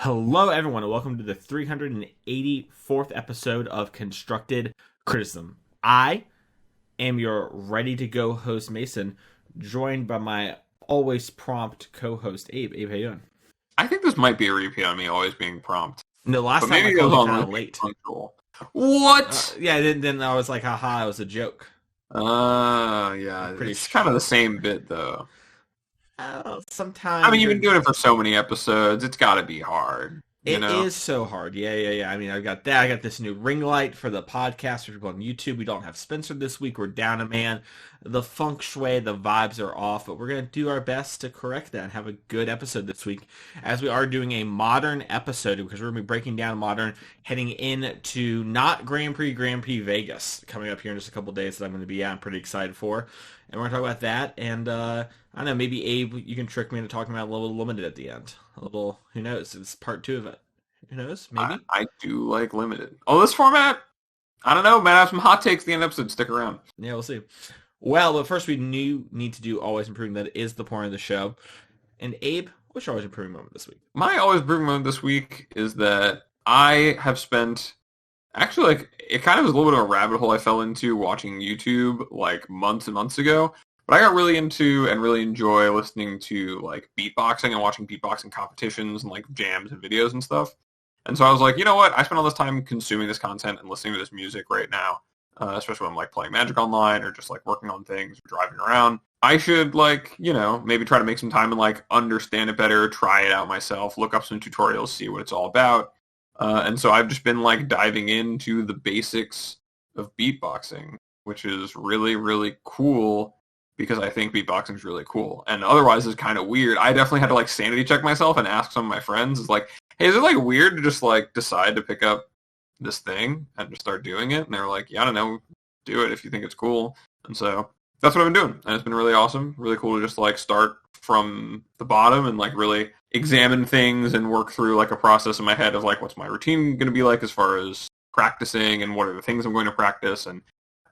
Hello, everyone, and welcome to the 384th episode of Constructed Criticism. I am your ready to go host, Mason, joined by my always prompt co host, Abe. Abe, how you doing? I think this might be a repeat on me always being prompt, No, last but time I maybe it called was you on kind like of late. punctual. What? Yeah, then I was like, haha, it was a joke. Yeah, I'm pretty it's kind of sure. the same bit though. I Sometimes mean, you've you're been doing it for so many episodes, it's got to be hard, you It know? is so hard. Yeah. I mean, I've got that. I got this new ring light for the podcast for people on YouTube. We don't have Spencer this week. We're down a man. The feng shui, the vibes are off, but we're going to do our best to correct that and have a good episode this week as we are doing a modern episode because we're going to be breaking down modern heading into not Grand Prix Vegas coming up here in just a couple days that I'm going to be at. I'm pretty excited for. And we're going to talk about that. And I don't know, maybe Abe, you can trick me into talking about a little limited at the end. A little, who knows? It's part two of it. Who knows? I, Maybe. I do like limited. Oh, this format? I don't know, man. I have some hot takes at the end of the episode. Stick around. Yeah, we'll see. Well, but first we need to do always improving. That is the point of the show. And Abe, what's your always improving moment this week? My always improving moment this week is that I have spent actually, like, it kind of was a little bit of a rabbit hole I fell into watching YouTube like months and months ago. But I got really into and really enjoy listening to like beatboxing and watching beatboxing competitions and like jams and videos and stuff. And so I was like, you know what? I spend all this time consuming this content and listening to this music right now, especially when I'm like playing Magic Online or just like working on things or driving around. I should like, maybe try to make some time and like understand it better, try it out myself, look up some tutorials, see what it's all about. And so I've just been like diving into the basics of beatboxing, which is really, really cool because I think beatboxing is really cool. And otherwise it's kind of weird. I definitely had to like sanity check myself and ask some of my friends, is like, hey, is it like weird to just like decide to pick up this thing and just start doing it? And they were like, yeah, I don't know, do it if you think it's cool. And so that's what I've been doing. And it's been really awesome, really cool to just like start from the bottom and like really examine things and work through like a process in my head of like what's my routine going to be like as far as practicing and what are the things I'm going to practice and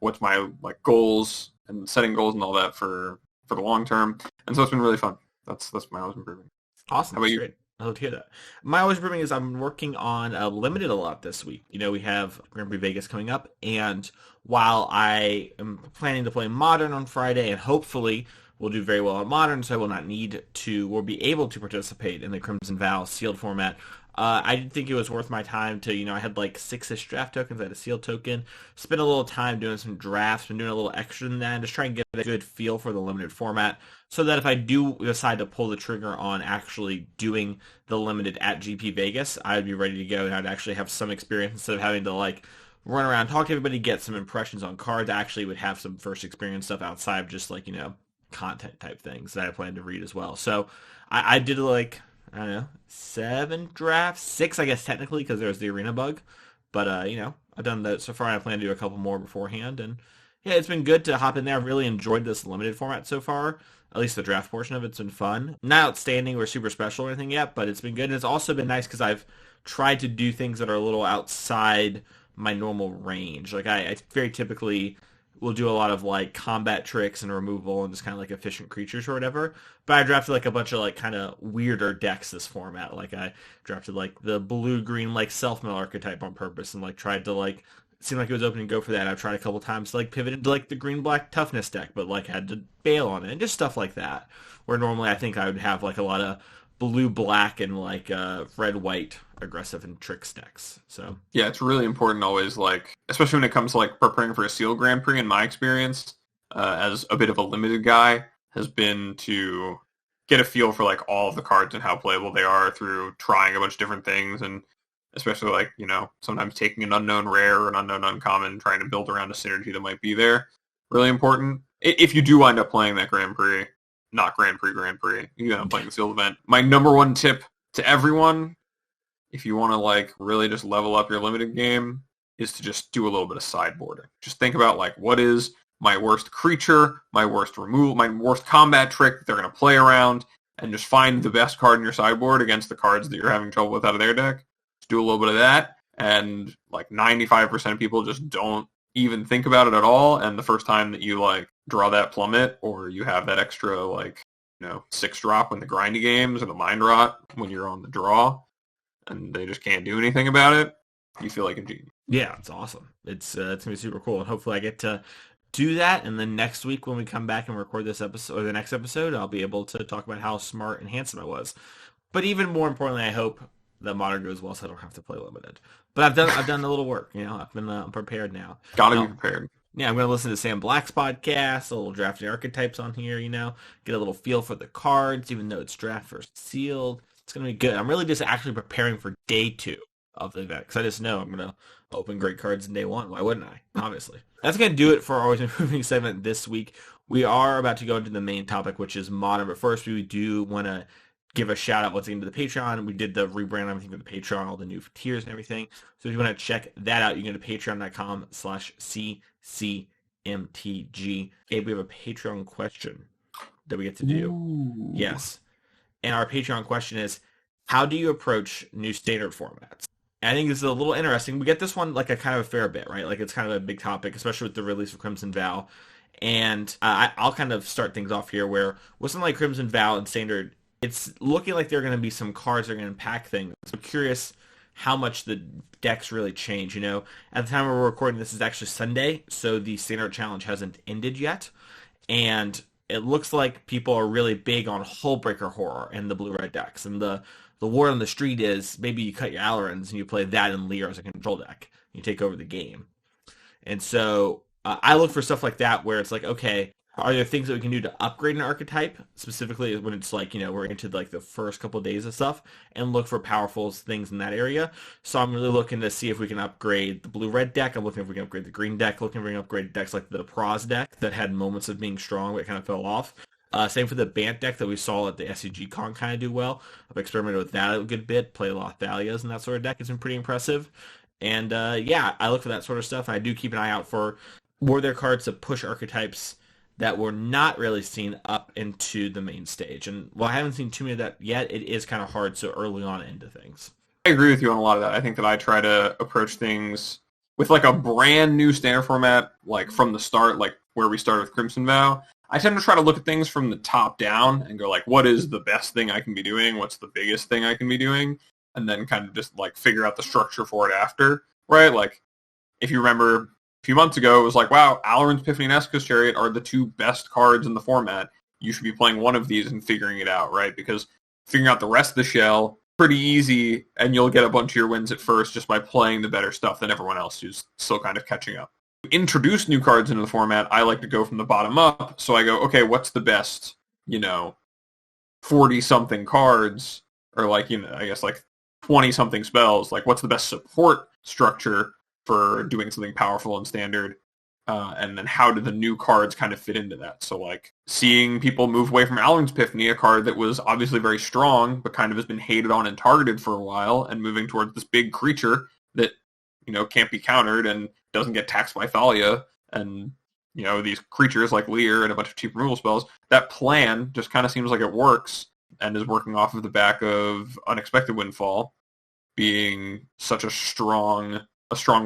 what's my like goals and setting goals and all that for the long term. And so it's been really fun. That's my always improving. Awesome. How about That's you? great. I love to hear that. My always improving is I'm working on limited a lot this week. We have Grand Prix Vegas coming up, and while I am planning to play Modern on Friday, and hopefully will do very well on Modern, so I will not need to or be able to participate in the Crimson Vow sealed format. I didn't think it was worth my time to, I had like 6-ish draft tokens, I had a sealed token, spent a little time doing some drafts, been doing a little extra than that, and just trying to get a good feel for the limited format, so that if I do decide to pull the trigger on actually doing the limited at GP Vegas, I'd be ready to go, and I'd actually have some experience instead of having to like run around, talk to everybody, get some impressions on cards. I actually would have some first experience stuff outside of just like, content type things that I plan to read as well. So I did like, I don't know, 7 drafts, 6 I guess technically because there was the arena bug, but I've done that so far. And I plan to do a couple more beforehand, and yeah, it's been good to hop in there. I've really enjoyed this limited format so far. At least the draft portion of it's been fun. Not outstanding or super special or anything yet, but it's been good. And it's also been nice because I've tried to do things that are a little outside my normal range. Like I very typically will do a lot of like combat tricks and removal and just kind of like efficient creatures or whatever. But I drafted like a bunch of like kind of weirder decks this format. Like I drafted like the blue green like self mill archetype on purpose and like tried to like it seemed like it was open and go for that. I've tried a couple times to like pivot into like the green black toughness deck, but like had to bail on it and just stuff like that. Where normally I think I would have like a lot of blue black and like red white aggressive and trick decks. So Yeah, it's really important always, like, especially when it comes to like preparing for a sealed Grand Prix. In my experience, as a bit of a limited guy, has been to get a feel for like all of the cards and how playable they are through trying a bunch of different things, and especially like sometimes taking an unknown rare or an unknown uncommon, trying to build around a synergy that might be there. Really important. If you do wind up playing that Grand Prix, not Grand Prix, you end up playing the sealed event. My number one tip to everyone, if you want to like really just level up your limited game, is to just do a little bit of sideboarding. Just think about like, what is my worst creature, my worst removal, my worst combat trick that they're going to play around, and just find the best card in your sideboard against the cards that you're having trouble with out of their deck. Just do a little bit of that, and like 95% of people just don't even think about it at all, and the first time that you like draw that plummet, or you have that extra like 6 drop when the grindy games or the mind rot when you're on the draw, and they just can't do anything about it, you feel like a genius. Yeah, it's awesome. It's gonna be super cool, and hopefully I get to do that. And then next week when we come back and record this episode or the next episode, I'll be able to talk about how smart and handsome I was. But even more importantly, I hope that modern goes well, so I don't have to play limited. But I've done a little work. I've been I'm prepared now. Gotta be Now, prepared. yeah, I'm gonna listen to Sam Black's podcast, a little drafting archetypes on here. Get a little feel for the cards, even though it's draft first sealed. It's gonna be good. I'm really just actually preparing for day two of the event because I just know I'm gonna open great cards in day one. Why wouldn't I? Obviously. That's gonna do it for our Always Improving segment this week. We are about to go into the main topic, which is modern. But first, we do want to give a shout out once again to the Patreon. We did the rebrand and everything for the Patreon, all the new tiers and everything. So if you want to check that out, you can go to patreon.com/CCMTG. Abe, we have a Patreon question that we get to do. Ooh. Yes. And our Patreon question is, how do you approach new standard formats? And I think this is a little interesting. We get this one like a kind of a fair bit, right? Like it's kind of a big topic, especially with the release of Crimson Vow. And I'll kind of start things off here where with something like Crimson Vow and Standard, it's looking like there are going to be some cards that are going to impact things. I'm curious how much the decks really change. At the time we're recording, this is actually Sunday, so the Standard Challenge hasn't ended yet. And it looks like people are really big on Hullbreaker Horror and the blue-red decks. And the word on the street is maybe you cut your Alorans and you play that in Lear as a control deck. You take over the game. And so I look for stuff like that where it's like, okay, are there things that we can do to upgrade an archetype, specifically when it's like, we're into like the first couple of days of stuff, and look for powerful things in that area. So I'm really looking to see if we can upgrade the blue-red deck. I'm looking if we can upgrade the green deck, looking if we can upgrade decks like the Praz deck that had moments of being strong but kind of fell off. Same for the Bant deck that we saw at the SCG Con kind of do well. I've experimented with that a good bit, played a lot of Thalias and that sort of deck. It's been pretty impressive. And yeah, I look for that sort of stuff. I do keep an eye out for were there cards that push archetypes that were not really seen up into the main stage. And while I haven't seen too many of that yet, it is kind of hard so early on into things. I agree with you on a lot of that. I think that I try to approach things with like a brand new standard format, like from the start, like where we started with Crimson Vow. I tend to try to look at things from the top down and go like, what is the best thing I can be doing? What's the biggest thing I can be doing? And then kind of just like figure out the structure for it after, right? Like if you remember a few months ago, it was like, wow, Alloran's Epiphany and Esca's Chariot are the two best cards in the format. You should be playing one of these and figuring it out, right? Because figuring out the rest of the shell, pretty easy, and you'll get a bunch of your wins at first just by playing the better stuff than everyone else who's still kind of catching up. To introduce new cards into the format, I like to go from the bottom up. So I go, okay, what's the best, 40-something cards, or like, I guess like 20-something spells? Like, what's the best support structure for doing something powerful and standard? And then how do the new cards kind of fit into that? So like seeing people move away from Alloran's Epiphany, a card that was obviously very strong, but kind of has been hated on and targeted for a while, and moving towards this big creature that, can't be countered and doesn't get taxed by Thalia, and, these creatures like Lear and a bunch of cheap removal spells. That plan just kind of seems like it works and is working off of the back of Unexpected Windfall being such a strong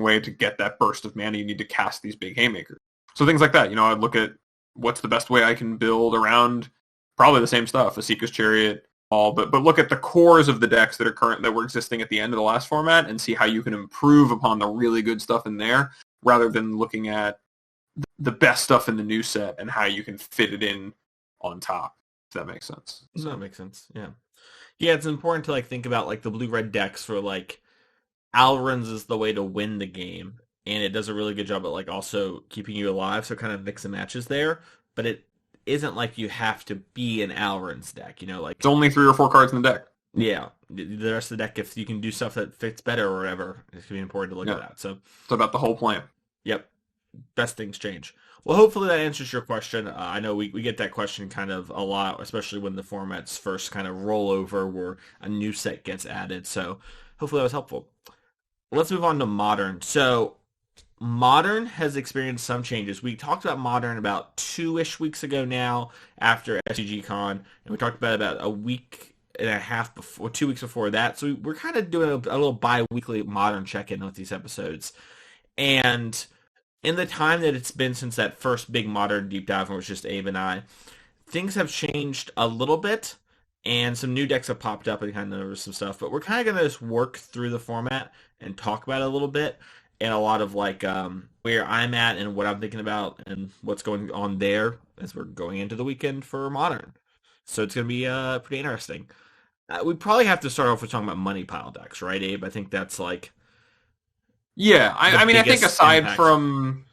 way to get that burst of mana you need to cast these big haymakers. So things like that, I'd look at what's the best way I can build around probably the same stuff, Asika's Chariot, all, but look at the cores of the decks that were existing at the end of the last format and see how you can improve upon the really good stuff in there, rather than looking at the best stuff in the new set and how you can fit it in on top. If that makes sense. That makes sense. Yeah. Yeah, it's important to like think about like the blue-red decks for like Alrons is the way to win the game, and it does a really good job at like also keeping you alive, so kind of mix and matches there, but it isn't like you have to be an Alrons deck, like it's only 3 or 4 cards in the deck. Yeah, the rest of the deck, if you can do stuff that fits better or whatever, it's gonna be important to look at that. So it's about the whole plan. Yep, best things change. Well, hopefully that answers your question. I know we get that question kind of a lot, especially when the formats first kind of roll over where a new set gets added. So hopefully that was helpful. Let's move on to Modern. So Modern has experienced some changes. We talked about Modern about 2-ish weeks ago now after SCG Con, and we talked about a week and a half before, 2 weeks before that. So we're kind of doing a little bi-weekly Modern check-in with these episodes. And in the time that it's been since that first big Modern deep dive, when it was just Abe and I, things have changed a little bit. and some new decks have popped up and kind of noticed some stuff. But we're kind of gonna just work through the format and talk about it a little bit, and a lot of like where I'm at and what I'm thinking about and what's going on there as we're going into the weekend for Modern. So it's gonna be pretty interesting. We probably have to start off with talking about money pile decks, right, Abe? I think that's like Yeah, the I mean, I think biggest aside impact. from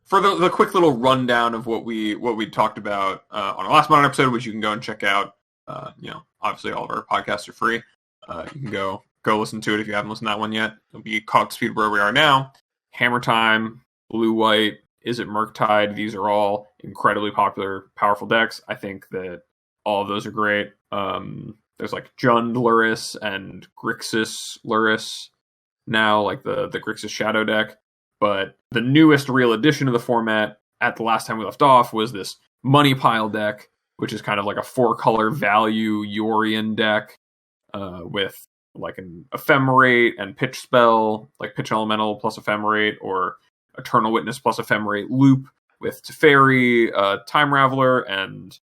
for the quick little rundown of what we talked about on our last Modern episode, which you can go and check out. Obviously all of our podcasts are free. You can go listen to it if you haven't listened to that one yet. It'll be caught speed where we are now. Hammer Time, Blue White, Is It Murktide? These are all incredibly popular, powerful decks. I think that all of those are great. There's like Jund Luris and Grixis Luris now, like the Grixis Shadow deck. But the newest real addition to the format at the last time we left off was this Money Pile deck, which is kind of like a 4-color value Yorion deck with like an Ephemerate and Pitch Spell, like Pitch Elemental plus Ephemerate, or Eternal Witness plus Ephemerate loop with Teferi, Time Raveler, and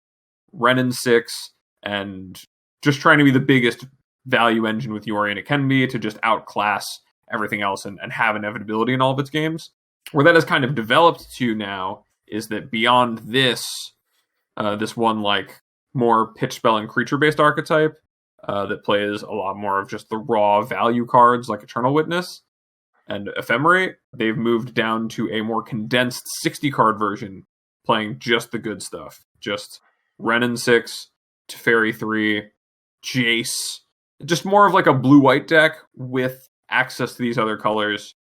Renin 6, and just trying to be the biggest value engine with Yorion it can be to just outclass everything else and have inevitability in all of its games. Where that has kind of developed to now is that beyond this, this one like more pitch spell and creature based archetype that plays a lot more of just the raw value cards like Eternal Witness and Ephemerate, they've moved down to a more condensed 60 card version playing just the good stuff. Just Renin 6, Teferi 3, Jace. Just more of like a blue-white deck with access to these other colors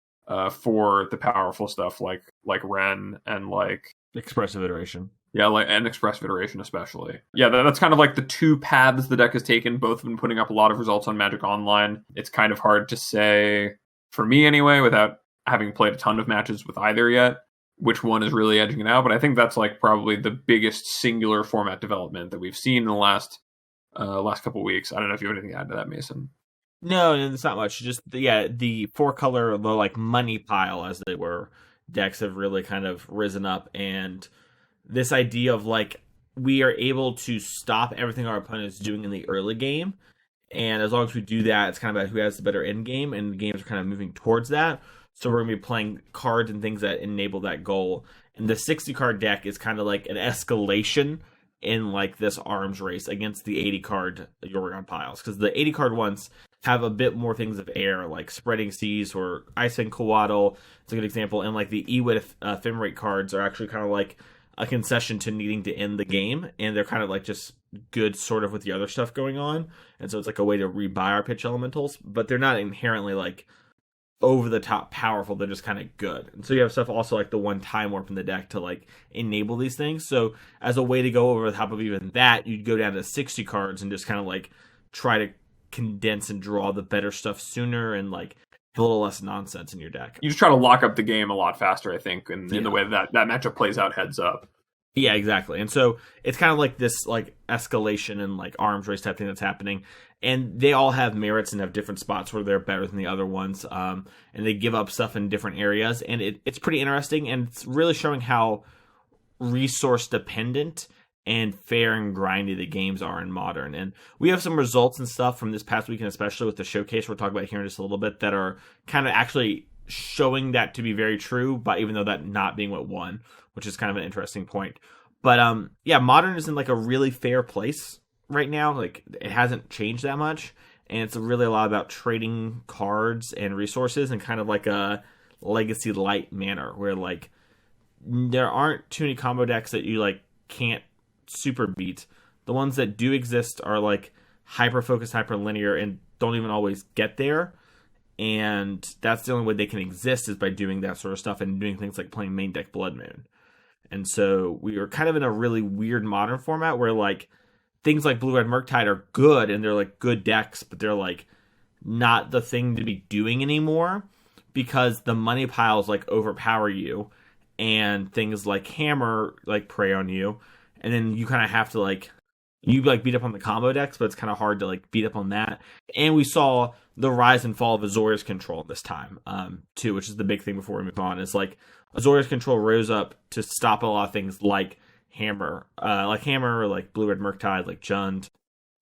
for the powerful stuff like Ren and like Expressive iteration. Yeah, like and Expressive Iteration especially. Yeah, that's kind of like the two paths the deck has taken. Both have been putting up a lot of results on Magic Online. It's kind of hard to say, for me anyway, without having played a ton of matches with either yet, which one is really edging it out. But I think that's like probably the biggest singular format development that we've seen in the last couple of weeks. I don't know if you have anything to add to that, Mason. No, it's not much. Just the 4-color, the like money pile as they were decks have really kind of risen up, and this idea of like we are able to stop everything our opponent is doing in the early game, and as long as we do that, it's kind of about who has the better end game, and the games are kind of moving towards that. So we're gonna be playing cards and things that enable that goal. And the 60 card deck is kind of like an escalation in like this arms race against the 80 card Yorion piles, because the 80 card ones have a bit more things of air, like Spreading Seas or Ice and Coatl. It's a good example. And like the Ewit Ephemerate cards are actually kind of like a concession to needing to end the game, and they're kind of like just good sort of with the other stuff going on. And so it's like a way to rebuy our pitch elementals, but they're not inherently like over the top powerful. They're just kind of good. And so you have stuff also like the one Time Warp in the deck to like enable these things. So as a way to go over the top of even that, you'd go down to 60 cards and just kind of like try to condense and draw the better stuff sooner and like a little less nonsense in your deck. You just try to lock up the game a lot faster, I think, in the way that matchup plays out heads up. Yeah, exactly. And so it's kind of like this like escalation and like arms race type thing that's happening. And they all have merits and have different spots where they're better than the other ones. And they give up stuff in different areas. And it's pretty interesting. And it's really showing how resource dependent and fair and grindy the games are in Modern. And we have some results and stuff from this past weekend, especially with the showcase we'll talk about here in just a little bit, that are kind of actually showing that to be very true, but even though that not being what won, which is kind of an interesting point. But yeah, Modern is in like a really fair place right now. Like it hasn't changed that much, and it's really a lot about trading cards and resources in kind of like a legacy light manner, where like there aren't too many combo decks that you like can't super beat. The ones that do exist are like hyper focused, hyper linear, and don't even always get there. And that's the only way they can exist is by doing that sort of stuff and doing things like playing main deck Blood Moon. And so we are kind of in a really weird Modern format where like things like Blue Red Murktide are good and they're like good decks, but they're like not the thing to be doing anymore because the money piles like overpower you and things like Hammer like prey on you. And then you kind of have to like you like beat up on the combo decks, but it's kind of hard to like beat up on that. And we saw the rise and fall of Azorius Control this time, too, which is the big thing before we move on. Is like Azorius Control rose up to stop a lot of things like Hammer, or like Blue Red Murktide, like Jund,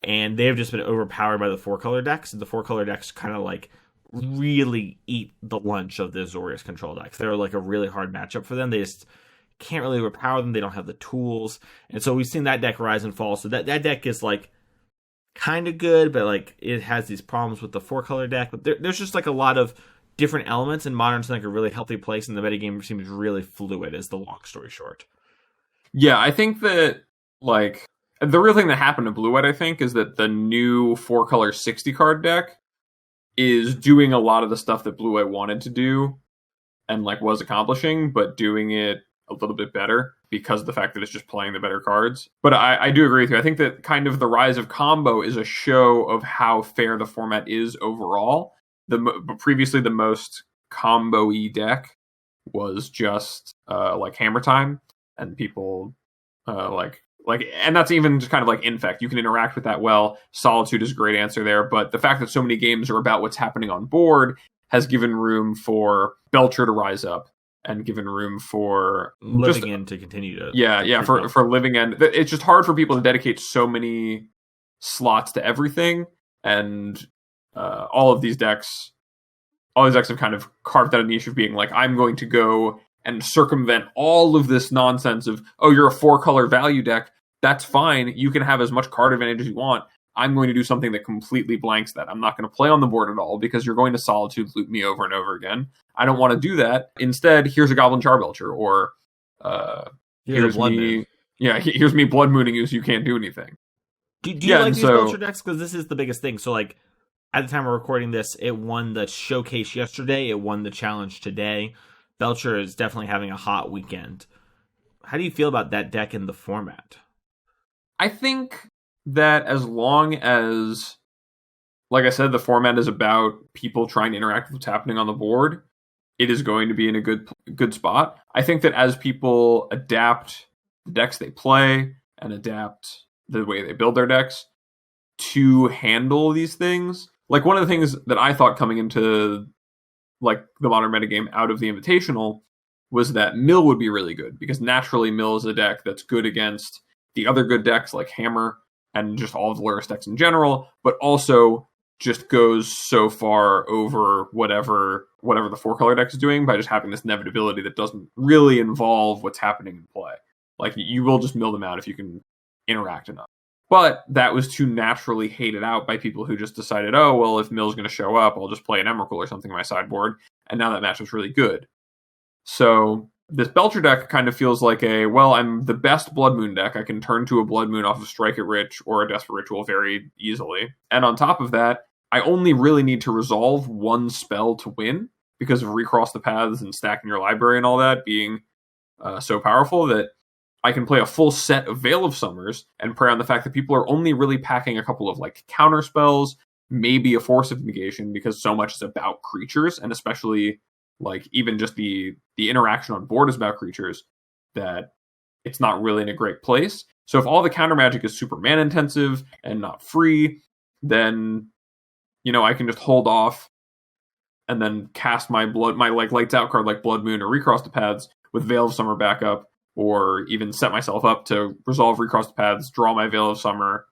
and they've just been overpowered by the four color decks. The four color decks kind of like really eat the lunch of the Azorius control decks. They're like a really hard matchup for them. They just can't really overpower them. They don't have the tools, and so we've seen that deck rise and fall. So that deck is like kind of good, but like it has these problems with the four color deck. But there's just like a lot of different elements, and Modern's like a really healthy place, and the metagame seems really fluid. Is the long story short? Yeah, I think that like the real thing that happened to Blue White, I think, is that the new four color 60 card deck is doing a lot of the stuff that Blue White wanted to do and like was accomplishing, but doing it a little bit better because of the fact that it's just playing the better cards. But I do agree with you. I think that kind of the rise of combo is a show of how fair the format is overall. Previously, the most combo-y deck was just like Hammer Time, and people and that's even just kind of like Infect. You can interact with that well. Solitude is a great answer there, but the fact that so many games are about what's happening on board has given room for Belcher to rise up and given room for Living End to continue to for Living End. It's just hard for people to dedicate so many slots to everything, and all these decks have kind of carved out a niche of being like, I'm going to go and circumvent all of this nonsense of, oh, you're a four color value deck. That's fine. You can have as much card advantage as you want. I'm going to do something that completely blanks that. I'm not going to play on the board at all because you're going to Solitude loop me over and over again. I don't want to do that. Instead, here's a Goblin Charbelcher, or here's me. Yeah, here's me Blood Mooning you so you can't do anything. Do you like these Belcher decks? Because this is the biggest thing. So, like, at the time we're recording this, it won the showcase yesterday. It won the challenge today. Belcher is definitely having a hot weekend. How do you feel about that deck in the format? I think that as long as, like I said, the format is about people trying to interact with what's happening on the board, it is going to be in a good spot. I think that as people adapt the decks they play and adapt the way they build their decks to handle these things, like one of the things that I thought coming into like the Modern metagame out of the Invitational was that Mill would be really good, because naturally Mill is a deck that's good against the other good decks like Hammer and just all of the Lurrus decks in general, but also just goes so far over whatever the four color deck is doing by just having this inevitability that doesn't really involve what's happening in play. Like, you will just mill them out if you can interact enough. But that was too naturally hated out by people who just decided, oh, well, if Mill's going to show up, I'll just play an Emrakul or something in my sideboard. And now that matchup's really good. So this Belcher deck kind of feels like I'm the best Blood Moon deck. I can turn to a Blood Moon off of Strike It Rich or a Desperate Ritual very easily. And on top of that, I only really need to resolve one spell to win because of Recross the Paths and stacking your library and all that being so powerful that I can play a full set of Veil of Summers and prey on the fact that people are only really packing a couple of like counter spells, maybe a Force of Negation, because so much is about creatures, and especially like even just the interaction on board is about creatures, that it's not really in a great place. So if all the counter magic is super mana intensive and not free, then I can just hold off and then cast my like lights out card like Blood Moon or Recross the Paths with Veil of Summer backup, or even set myself up to resolve Recross the Paths, draw my Veil of Summer,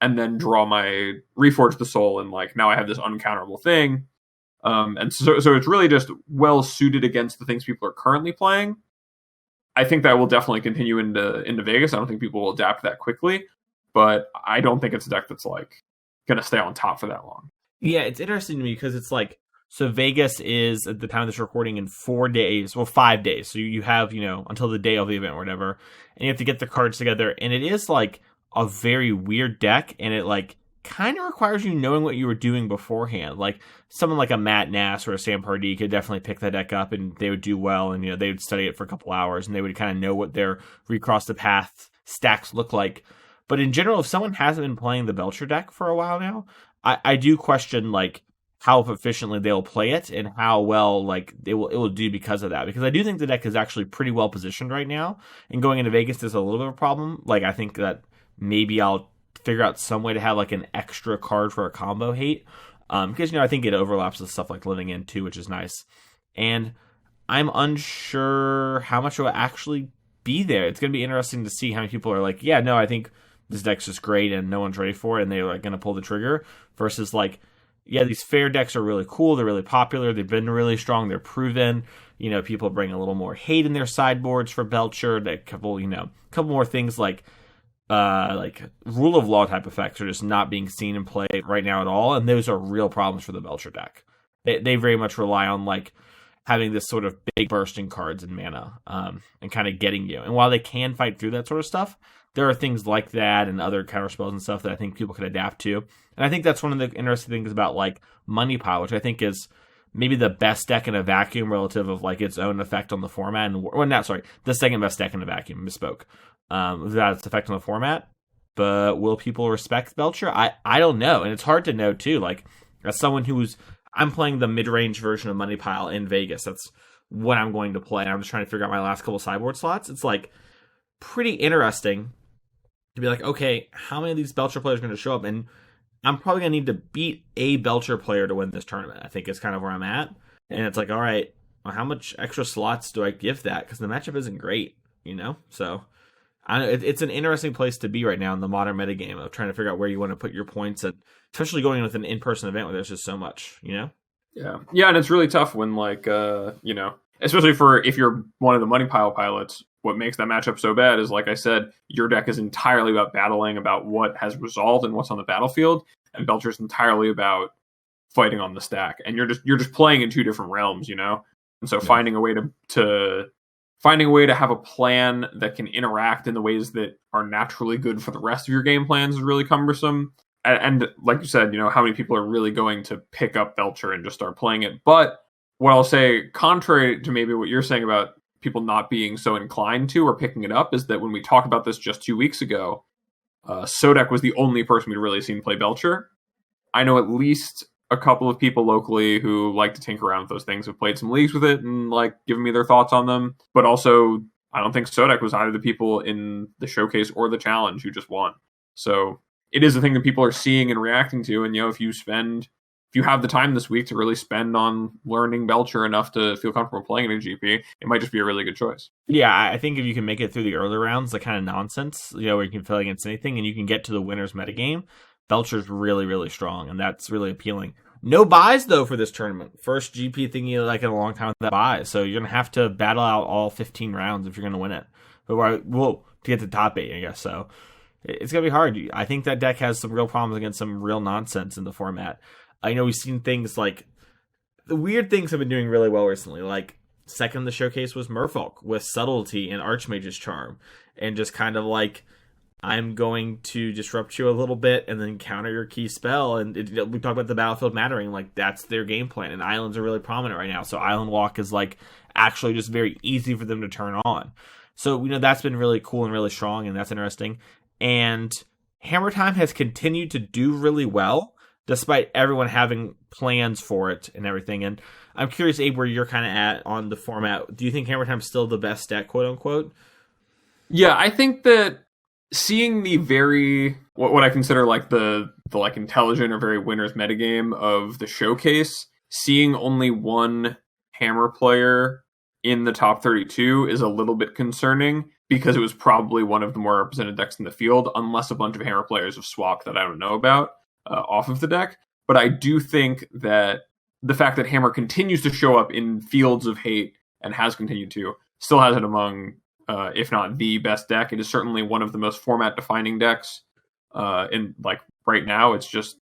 and then draw my Reforge the Soul, and like now I have this uncounterable thing. And so it's really just well suited against the things people are currently playing. I think that will definitely continue into Vegas. I don't think people will adapt that quickly, but I don't think it's a deck that's like going to stay on top for that long. Yeah, it's interesting to me because it's like, so Vegas is at the time of this recording in 4 days, well, 5 days. So you have, until the day of the event or whatever, and you have to get the cards together. And it is like a very weird deck, and it like kind of requires you knowing what you were doing beforehand. Like someone like a Matt Nass or a Sam Pardee could definitely pick that deck up and they would do well, and they would study it for a couple hours and they would kind of know what their Recross the Path stacks look like. But in general, if someone hasn't been playing the Belcher deck for a while now, I do question like how efficiently they'll play it and how well like it will do because of that. Because I do think the deck is actually pretty well positioned right now, and going into Vegas is a little bit of a problem. Like, I think that maybe I'll figure out some way to have like an extra card for a combo hate, because I think it overlaps with stuff like Living In too, which is nice. And I'm unsure how much it will actually be there. It's going to be interesting to see how many people are like, yeah, no, I think this deck's just great and no one's ready for it and they're like going to pull the trigger, versus like, yeah, these fair decks are really cool, they're really popular, they've been really strong, they're proven. People bring a little more hate in their sideboards for Belcher. A couple more things like rule of law type effects are just not being seen in play right now at all, and those are real problems for the Belcher deck. They very much rely on like having this sort of big bursting cards and mana, and kind of getting you. And while they can fight through that sort of stuff, there are things like that and other counter spells and stuff that I think people could adapt to. And I think that's one of the interesting things about like Money Pile, which I think is maybe the best deck in a vacuum relative of like its own effect on the format. The second best deck in a vacuum. Misspoke. Without its effect on the format. But will people respect Belcher? I don't know, and it's hard to know too. Like, as someone I'm playing the mid-range version of Money Pile in Vegas. That's what I'm going to play. I'm just trying to figure out my last couple sideboard slots. It's like pretty interesting to be like, okay, how many of these Belcher players are going to show up? And I'm probably going to need to beat a Belcher player to win this tournament, I think is kind of where I'm at. And it's like, all right, well, how much extra slots do I give that? Because the matchup isn't great, So it's an interesting place to be right now in the modern metagame of trying to figure out where you want to put your points, and especially going in with an in-person event where there's just so much, Yeah, and it's really tough when especially if you're one of the Money Pile pilots. What makes that matchup so bad is, like I said, your deck is entirely about battling about what has resolved and what's on the battlefield, and Belcher's entirely about fighting on the stack, and you're just playing in two different realms, And so finding a way to have a plan that can interact in the ways that are naturally good for the rest of your game plans is really cumbersome. And like you said, how many people are really going to pick up Belcher and just start playing it? But what I'll say, contrary to maybe what you're saying about people not being so inclined to or picking it up, is that when we talked about this just 2 weeks ago, Sodek was the only person we'd really seen play Belcher. I know at least a couple of people locally who like to tinker around with those things, have played some leagues with it and like given me their thoughts on them. But also, I don't think Sodek was either the people in the showcase or the challenge who just won. So it is a thing that people are seeing and reacting to. And if you have the time this week to really spend on learning Belcher enough to feel comfortable playing in a GP, it might just be a really good choice. Yeah, I think if you can make it through the early rounds, the kind of nonsense, where you can fill against anything and you can get to the winner's metagame, Belcher's really, really strong, and that's really appealing. No buys, though, for this tournament. First GP thingy like in a long time without buys, so you're going to have to battle out all 15 rounds if you're going to win it. But to get to top 8, I guess, so it's going to be hard. I think that deck has some real problems against some real nonsense in the format. I know we've seen things like, the weird things have been doing really well recently, like second in the showcase was Merfolk with Subtlety and Archmage's Charm, and just kind of like, I'm going to disrupt you a little bit and then counter your key spell. And we talk about the battlefield mattering, like that's their game plan. And islands are really prominent right now. So Island Walk is like actually just very easy for them to turn on. So, that's been really cool and really strong, and that's interesting. And Hammer Time has continued to do really well, despite everyone having plans for it and everything. And I'm curious, Abe, where you're kind of at on the format. Do you think Hammer Time's still the best deck, quote unquote? Yeah, I think that seeing the very what I consider like the like intelligent or very winners metagame of the showcase, seeing only one Hammer player in the top 32 is a little bit concerning, because it was probably one of the more represented decks in the field, unless a bunch of Hammer players have swapped that I don't know about off of the deck. But I do think that the fact that Hammer continues to show up in fields of hate and has continued to, still has it among if not the best deck. It is certainly one of the most format defining decks in like right now. It's just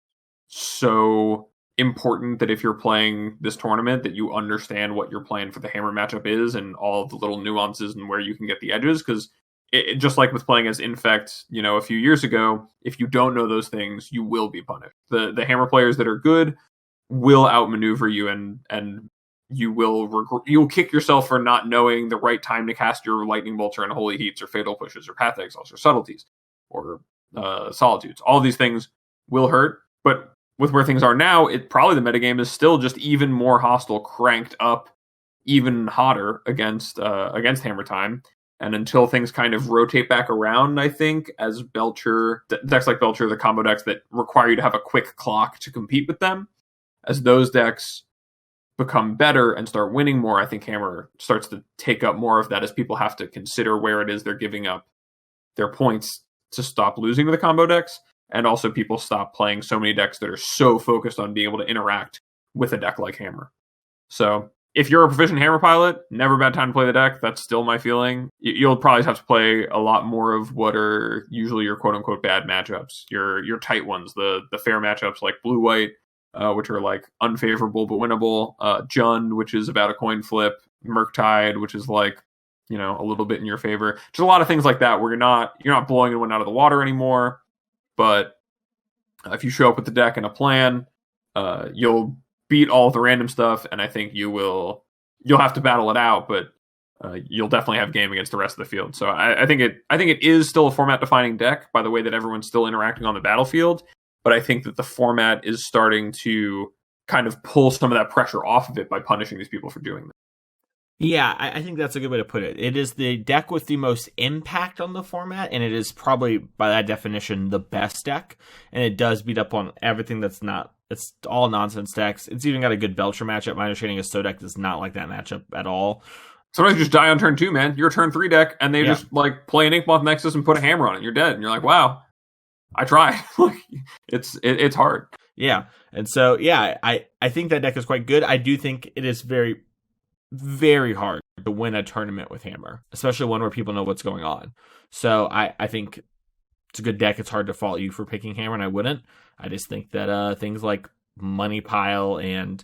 so important that if you're playing this tournament that you understand what your plan for the Hammer matchup is and all of the little nuances and where you can get the edges, because it just like with playing as Infect, a few years ago, if you don't know those things, you will be punished. The Hammer players that are good will outmaneuver you, and you'll kick yourself for not knowing the right time to cast your Lightning Bolter and Holy Heats or Fatal Pushes or Path Exiles or Subtleties or Solitudes. All these things will hurt, but with where things are now, probably the metagame is still just even more hostile, cranked up even hotter against Hammer Time. And until things kind of rotate back around, I think, as Belcher, decks like Belcher, the combo decks that require you to have a quick clock to compete with them, as those decks become better and start winning more, I think Hammer starts to take up more of that, as people have to consider where it is they're giving up their points to stop losing to the combo decks, and also people stop playing so many decks that are so focused on being able to interact with a deck like Hammer. So if you're a proficient Hammer pilot, never a bad time to play the deck. That's still my feeling. You'll probably have to play a lot more of what are usually your quote-unquote bad matchups, your tight ones, the fair matchups like blue-white, which are like unfavorable but winnable, Jund, which is about a coin flip, Murktide, which is like, you know, a little bit in your favor. Just a lot of things like that where you're not blowing anyone out of the water anymore. But if you show up with the deck and a plan, you'll beat all of the random stuff, and I think you'll have to battle it out, but you'll definitely have game against the rest of the field. So I think it is still a format defining deck by the way that everyone's still interacting on the battlefield, but I think that the format is starting to kind of pull some of that pressure off of it by punishing these people for doing that. Yeah, I think that's a good way to put it. It is the deck with the most impact on the format, and it is probably, by that definition, the best deck. And it does beat up on everything that's not... It's all nonsense decks. It's even got a good Belcher matchup. My understanding is deck does not like that matchup at all. Sometimes you just die on turn 2, man. You're a turn 3 deck, and they just like play an Inkmoth Nexus and put a hammer on it. You're dead. And you're like, wow, I tried. It's hard. Yeah. And so, yeah, I think that deck is quite good. I do think it is very... very hard to win a tournament with Hammer, especially one where people know what's going on. So I think it's a good deck. It's hard to fault you for picking Hammer, and I wouldn't. I just think that things like Money Pile and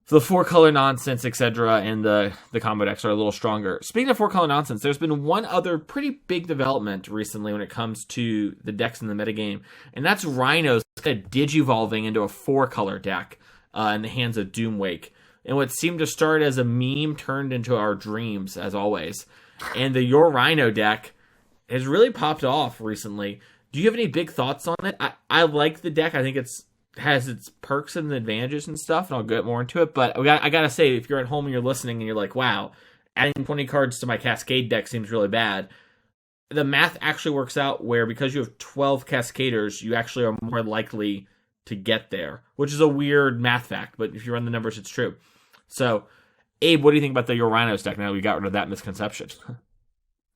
the 4-color nonsense, etc., and the combo decks are a little stronger. Speaking of 4-color nonsense, there's been one other pretty big development recently when it comes to the decks in the metagame, and that's Rhinos kind of digivolving into a 4-color deck in the hands of Doomwake. And what seemed to start as a meme turned into our dreams, as always. And the Your Rhino deck has really popped off recently. Do you have any big thoughts on it? I like the deck. I think it has its perks and advantages and stuff, and I'll get more into it. But I gotta say, if you're at home and you're listening and you're like, wow, adding 20 cards to my Cascade deck seems really bad, the math actually works out where because you have 12 Cascaders, you actually are more likely to get there, which is a weird math fact, but if you run the numbers, it's true. So, Abe, what do you think about the Urinos deck now we got rid of that misconception?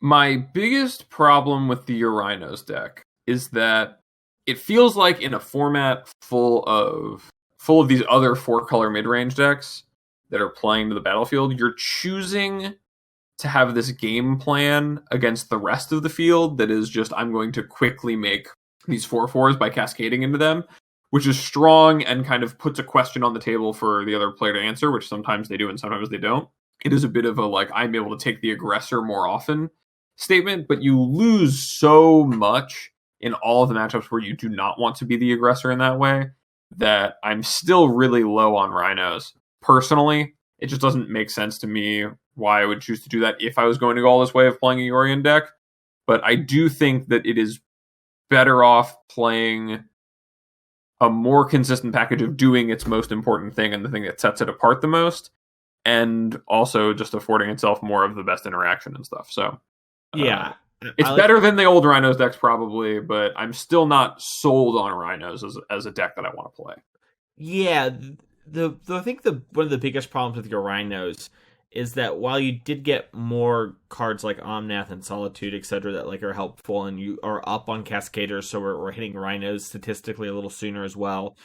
My biggest problem with the Urinos deck is that it feels like in a format full of these other 4-color mid-range decks that are playing to the battlefield, you're choosing to have this game plan against the rest of the field that is just, I'm going to quickly make these 4/4s by cascading into them, which is strong and kind of puts a question on the table for the other player to answer, which sometimes they do and sometimes they don't. It is a bit of a, like, I'm able to take the aggressor more often statement, but you lose so much in all of the matchups where you do not want to be the aggressor in that way that I'm still really low on Rhinos. Personally, it just doesn't make sense to me why I would choose to do that if I was going to go all this way of playing a Yorion deck. But I do think that it is better off playing a more consistent package of doing its most important thing and the thing that sets it apart the most, and also just affording itself more of the best interaction and stuff. So, yeah, it's better than the old Rhinos decks probably, but I'm still not sold on Rhinos as a deck that I want to play. Yeah, I think one of the biggest problems with your Rhinos is that while you did get more cards like Omnath and Solitude, etc., that like are helpful, and you are up on Cascaders, so we're hitting Rhinos statistically a little sooner as well,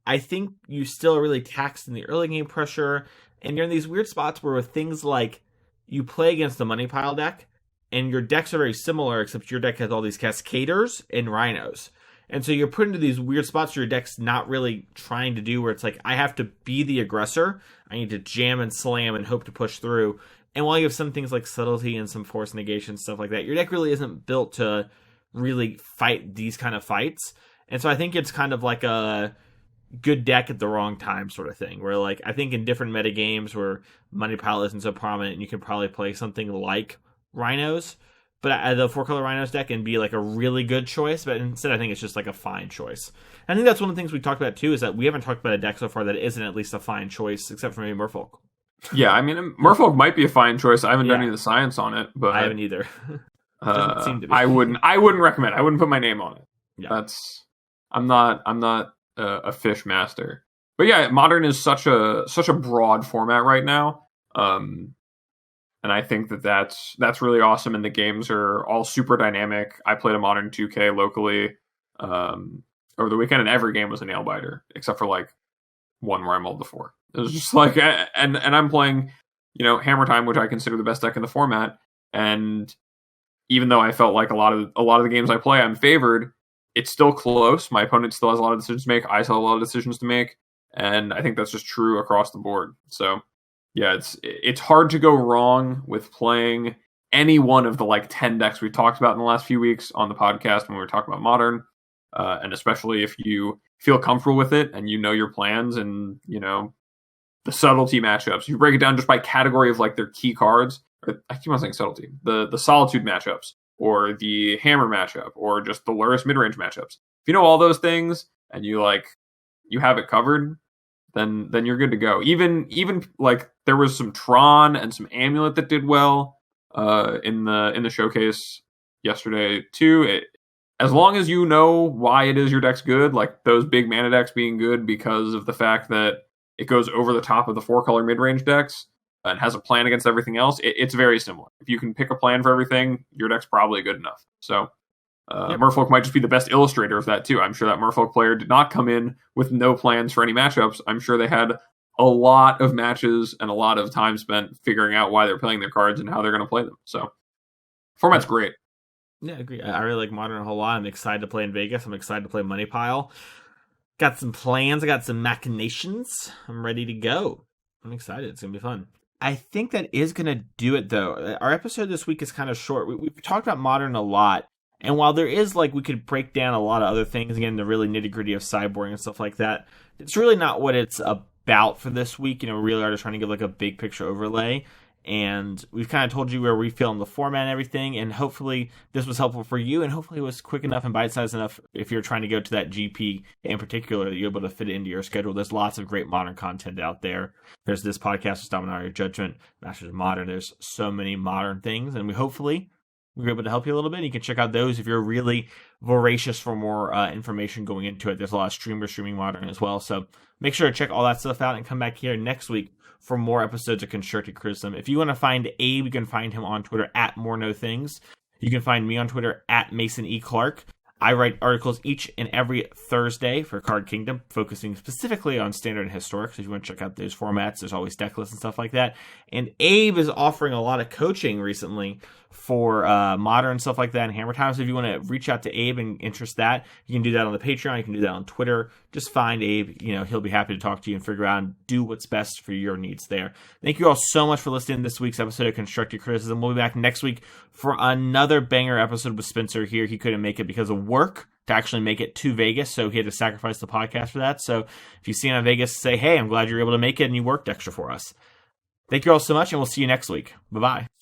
I think you still are really taxed in the early game pressure, and you're in these weird spots where with things like you play against the Money Pile deck, and your decks are very similar, except your deck has all these Cascaders and Rhinos. And so you're put into these weird spots where your deck's not really trying to do, where it's like, I have to be the aggressor. I need to jam and slam and hope to push through. And while you have some things like subtlety and some force negation, stuff like that, your deck really isn't built to really fight these kind of fights. And so I think it's kind of like a good deck at the wrong time sort of thing, where like, I think in different meta games where Money Pile isn't so prominent, you can probably play something like Rhinos, but the 4-color Rhinos deck can be like a really good choice, but instead I think it's just like a fine choice. I think that's one of the things we talked about too, is that we haven't talked about a deck so far that isn't at least a fine choice, except for maybe Merfolk. Yeah, I mean, Merfolk might be a fine choice. I haven't done any of the science on it, but I haven't either. Doesn't seem to be. I wouldn't recommend. I wouldn't put my name on it. Yeah. I'm not a fish master. But yeah, Modern is such a broad format right now. and I think that's really awesome. And the games are all super dynamic. I played a modern 2K locally over the weekend, and every game was a nail biter except for like one where I mulled the 4. It was just like, and I'm playing, Hammer Time, which I consider the best deck in the format, and even though I felt like a lot of the games I play I'm favored, it's still close. My opponent still has a lot of decisions to make. I still have a lot of decisions to make, and I think that's just true across the board. So yeah, it's hard to go wrong with playing any one of the like 10 decks we've talked about in the last few weeks on the podcast when we were talking about Modern, and especially if you feel comfortable with it and you know your plans and the subtlety matchups. You break it down just by category of like their key cards. I keep on saying subtlety. The Solitude matchups, or the Hammer matchup, or just the Lurrus mid-range matchups. If you know all those things and you have it covered, then you're good to go. Even like there was some Tron and some Amulet that did well in the showcase yesterday too. As long as you know why it is your deck's good, like those big mana decks being good because of the fact that it goes over the top of the 4-color mid-range decks and has a plan against everything else, it's very similar. If you can pick a plan for everything, your deck's probably good enough. So Merfolk might just be the best illustrator of that too. I'm sure that Merfolk player did not come in with no plans for any matchups. I'm sure they had a lot of matches and a lot of time spent figuring out why they're playing their cards and how they're going to play them. So format's great. Yeah, I agree. I really like Modern a whole lot. I'm excited to play in Vegas. I'm excited to play Money Pile. Got some plans. I got some machinations. I'm ready to go. I'm excited. It's going to be fun. I think that is going to do it, though. Our episode this week is kind of short. We've talked about Modern a lot. And while there is, we could break down a lot of other things, again, the really nitty-gritty of sideboarding and stuff like that, it's really not what it's about for this week. We really are just trying to give, a big picture overlay. And we've kind of told you where we feel in the format and everything, and hopefully this was helpful for you, and hopefully it was quick enough and bite-sized enough if you're trying to go to that GP in particular that you're able to fit it into your schedule. There's lots of great Modern content out there. There's this podcast, Dominaria Judgment, Masters of Modern. There's so many Modern things, and hopefully we were able to help you a little bit. You can check out those if you're really voracious for more information going into it. There's a lot of streamers streaming Modern as well, so make sure to check all that stuff out and come back here next week for more episodes of Constructed Criticism. If you want to find Abe, you can find him on Twitter at MoreKnowThings. You can find me on Twitter at Mason E. Clark. I write articles each and every Thursday for Card Kingdom, focusing specifically on Standard and Historic. So if you want to check out those formats, there's always deck lists and stuff like that. And Abe is offering a lot of coaching recently for Modern stuff like that and Hammer Time. So if you want to reach out to Abe and interest that, you can do that on the Patreon. You can do that on Twitter. Just find Abe. He'll be happy to talk to you and figure out and do what's best for your needs there. Thank you all so much for listening to this week's episode of Constructive Criticism. We'll be back next week for another banger episode with Spencer here. He couldn't make it because of work to actually make it to Vegas, so he had to sacrifice the podcast for that. So if you see him in Vegas, say, hey, I'm glad you're able to make it and you worked extra for us. Thank you all so much, and we'll see you next week. Bye-bye.